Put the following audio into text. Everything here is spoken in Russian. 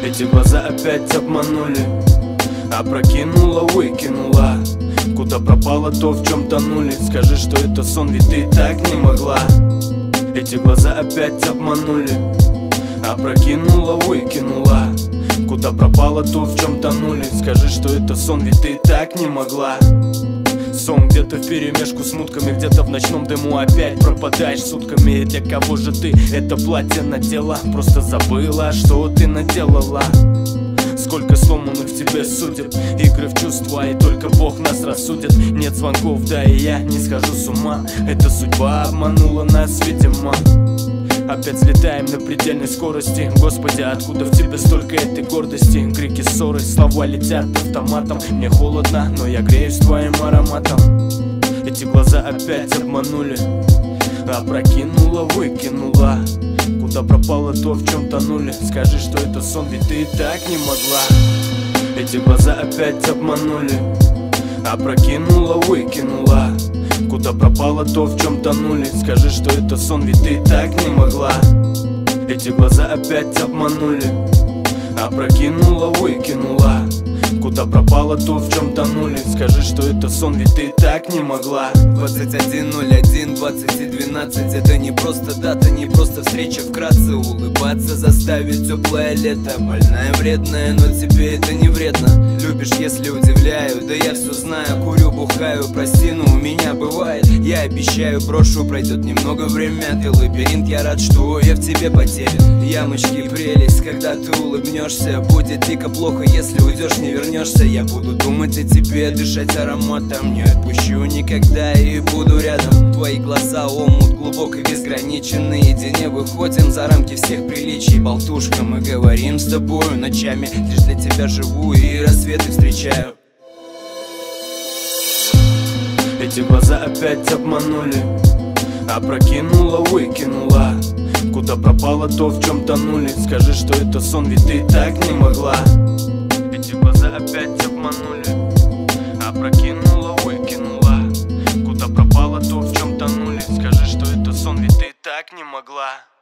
Эти глаза опять обманули, опрокинула, выкинула. Куда пропало то, в чем тонули? Скажи, что это сон, ведь ты так не могла. Эти глаза опять обманули, опрокинула, выкинула. Куда пропало то, в чем тонули? Скажи, что это сон, ведь ты так не могла. Сон где-то вперемешку с мутками, где-то в ночном дыму опять пропадаешь сутками. И для кого же ты это платье надела? Просто забыла, что ты наделала. Сколько сломанных в тебе судеб, игры в чувства, и только Бог нас рассудит. Нет звонков, да и я не схожу с ума. Эта судьба обманула нас, видимо. Опять взлетаем на предельной скорости. Господи, откуда в тебе столько этой гордости? Крики, ссоры, слова летят автоматом. Мне холодно, но я греюсь твоим ароматом. Эти глаза опять обманули, опрокинула, выкинула. Куда пропало то, в чем тонули? Скажи, что это сон, ведь ты так не могла. Эти глаза опять обманули, опрокинула, выкинула. Куда пропало то, в чем тонули? Скажи, что это сон, ведь ты так не могла. Эти глаза опять обманули, опрокинула, выкинула. Куда пропало то, в чем тонули? Скажи, что это сон, ведь ты так не могла. 21:01, 20:12. Это не просто дата, не просто встреча. Вкратце улыбаться заставит теплое лето. Больная, вредная, но тебе это не вредно. Любишь, если удивляю, да я все знаю. Курю, бухаю, прости, но у меня бывает. Я обещаю, брошу, пройдет немного время. Ты лабиринт, я рад, что я в тебе потерян. Ямочки, прелесть, когда ты улыбнешься. Будет дико плохо, если уйдешь, не вернешься. Я буду думать о тебе, дышать ароматом. Не отпущу никогда и буду рядом. Твои глаза омут глубоко безграничен. Наедине выходим за рамки всех приличий. Болтушка, мы говорим с тобою ночами. Лишь для тебя живу и рассветы встречаю. Эти глаза опять обманули, опрокинула, выкинула. Куда пропало то, в чем тонули? Скажи, что это сон, ведь ты так не могла. Эти глаза опять обманули, опрокинула, выкинула. Куда пропало то, в чем тонули? Скажи, что это сон, ведь ты так не могла.